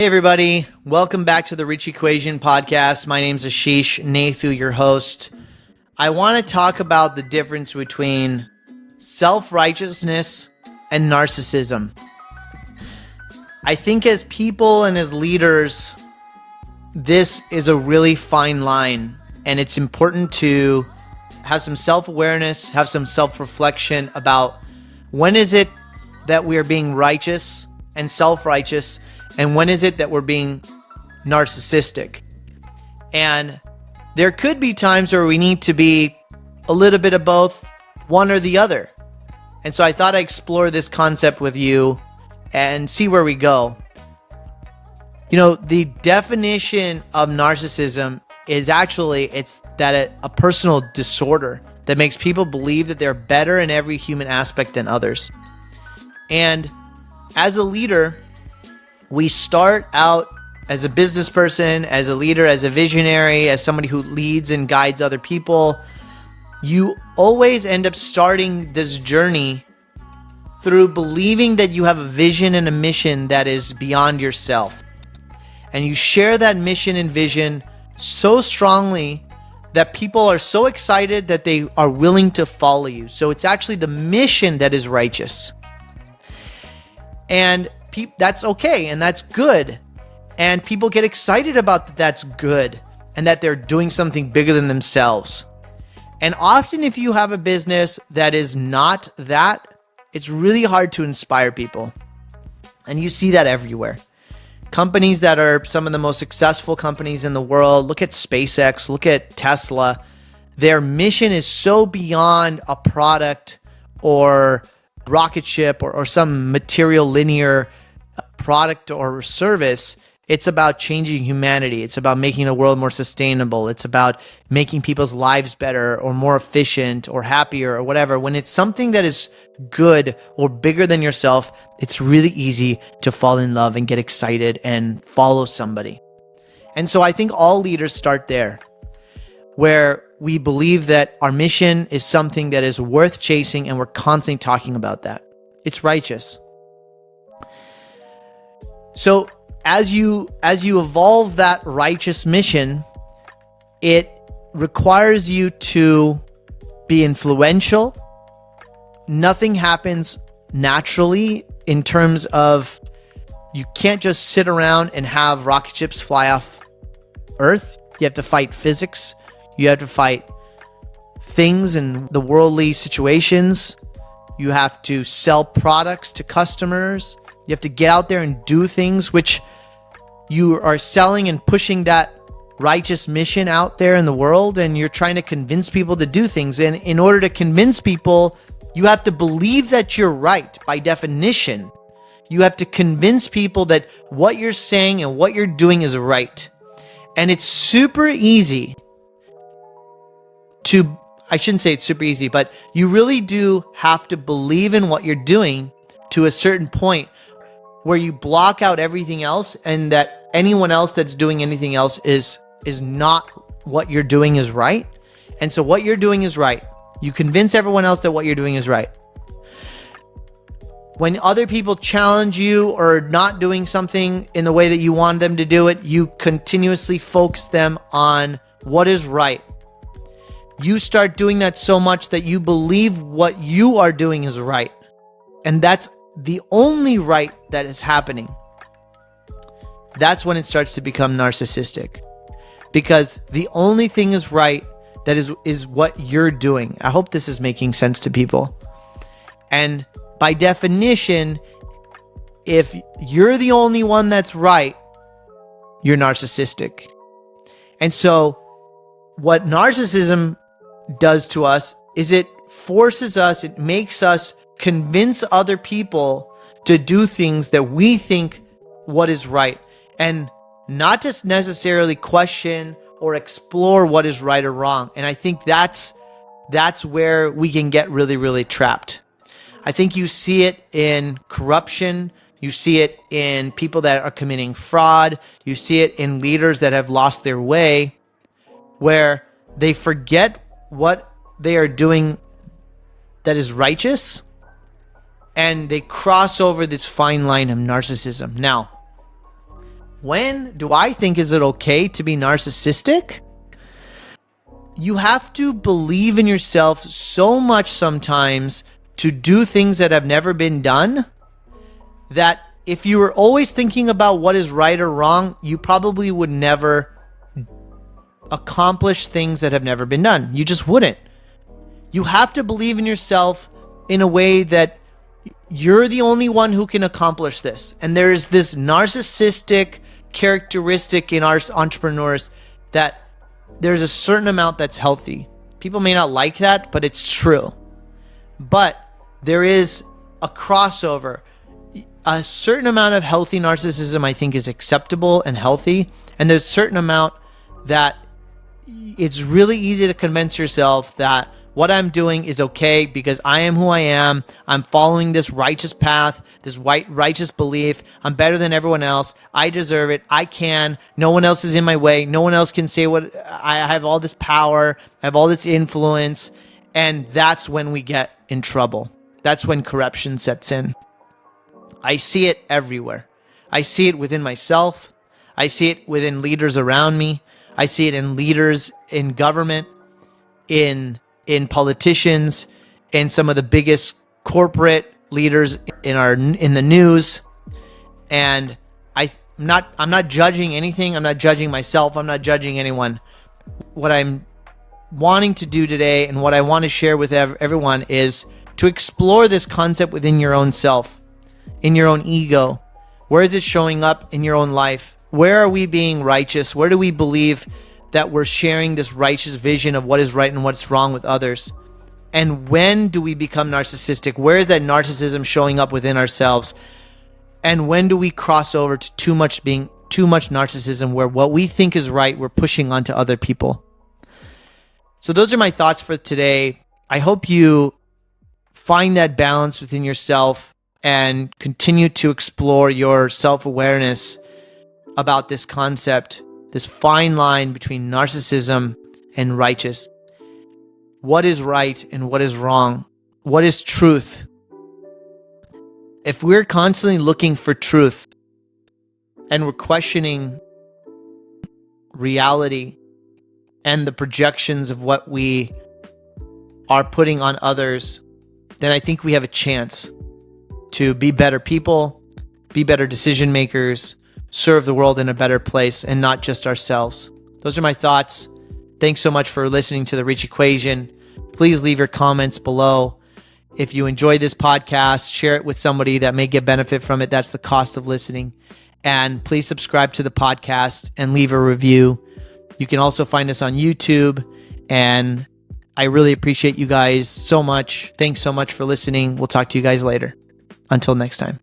Hey everybody, welcome back to the Rich Equation podcast. My name's Ashish Nathu, your host. I want to talk about the difference between self-righteousness and narcissism. I think as people and as leaders, this is a really fine line, and it's important to have some self-awareness, have some self-reflection about when is it that we are being righteous and self-righteous, and when is it that we're being narcissistic? And there could be times where we need to be a little bit of both, one or the other. And so I thought I'd explore this concept with you and see where we go. You know, the definition of narcissism is actually, it's that a personal disorder that makes people believe that they're better in every human aspect than others. And as a leader, we start out as a business person, as a leader, as a visionary, as somebody who leads and guides other people. You always end up starting this journey through believing that you have a vision and a mission that is beyond yourself. And you share that mission and vision so strongly that people are so excited that they are willing to follow you. So it's actually the mission that is righteous. And that's okay, and that's good. And people get excited about that that's good and that they're doing something bigger than themselves. And often if you have a business that is not that, it's really hard to inspire people. And you see that everywhere. Companies that are some of the most successful companies in the world, look at SpaceX, look at Tesla. Their mission is so beyond a product or rocket ship or some material linear product or service. It's about changing humanity. It's about making the world more sustainable. It's about making people's lives better or more efficient or happier or whatever. When it's something that is good or bigger than yourself, it's really easy to fall in love and get excited and follow somebody. And so I think all leaders start there, where we believe that our mission is something that is worth chasing, and we're constantly talking about that. It's righteous. So as you evolve that righteous mission, it requires you to be influential. Nothing happens naturally in terms of, you can't just sit around and have rocket ships fly off Earth. You have to fight physics. You have to fight things and the worldly situations. You have to sell products to customers. You have to get out there and do things which you are selling and pushing that righteous mission out there in the world, and you're trying to convince people to do things. And in order to convince people, you have to believe that you're right by definition. You have to convince people that what you're saying and what you're doing is right. And it's super easy to, I shouldn't say it's super easy, but you really do have to believe in what you're doing to a certain point where you block out everything else, and that anyone else that's doing anything else is not what you're doing is right. And so what you're doing is right. You convince everyone else that what you're doing is right. When other people challenge you or not doing something in the way that you want them to do it, you continuously focus them on what is right. You start doing that so much that you believe what you are doing is right. And that's the only right that is happening. That's when it starts to become narcissistic, because the only thing is right that is what you're doing. I hope this is making sense to people. And by definition, if you're the only one that's right, you're narcissistic. And so what narcissism does to us is it forces us, it makes us convince other people to do things that we think what is right, and not just necessarily question or explore what is right or wrong. And I think that's where we can get really, really trapped. I think you see it in corruption. You see it in people that are committing fraud. You see it in leaders that have lost their way, where they forget what they are doing that is righteous, and they cross over this fine line of narcissism. Now, When do I think is it okay to be narcissistic? You have to believe in yourself so much sometimes to do things that have never been done, that if you were always thinking about what is right or wrong, you probably would never accomplish things that have never been done. You just wouldn't. You have to believe in yourself in a way that you're the only one who can accomplish this. And there's this narcissistic characteristic in our entrepreneurs that there's a certain amount that's healthy. People may not like that, but it's true. But there is a crossover. A certain amount of healthy narcissism, I think, is acceptable and healthy. And there's a certain amount that it's really easy to convince yourself that what I'm doing is okay because I am who I am. I'm following this righteous path, this righteous belief. I'm better than everyone else. I deserve it. I can. No one else is in my way. No one else can say what I have. All this power. I have all this influence. And that's when we get in trouble. That's when corruption sets in. I see it everywhere. I see it within myself. I see it within leaders around me. I see it in leaders in government, in politicians, in some of the biggest corporate leaders in the news. And I'm not judging anything. I'm not judging myself. I'm not judging anyone. What I'm wanting to do today and what I want to share with everyone is to explore this concept within your own self, in your own ego. Where is it showing up in your own life? Where are we being righteous? Where do we believe that we're sharing this righteous vision of what is right and what's wrong with others? And when do we become narcissistic? Where is that narcissism showing up within ourselves? And when do we cross over to too much narcissism, where what we think is right, we're pushing onto other people? So those are my thoughts for today. I hope you find that balance within yourself and continue to explore your self-awareness about this concept, this fine line between narcissism and righteous. What is right and what is wrong? What is truth? If we're constantly looking for truth and we're questioning reality and the projections of what we are putting on others, then I think we have a chance to be better people, be better decision makers, serve the world in a better place and not just ourselves. Those are my thoughts. Thanks so much for listening to The Rich Equation. Please leave your comments below. If you enjoy this podcast, share it with somebody that may get benefit from it. That's the cost of listening. And please subscribe to the podcast and leave a review. You can also find us on YouTube. And I really appreciate you guys so much. Thanks so much for listening. We'll talk to you guys later. Until next time.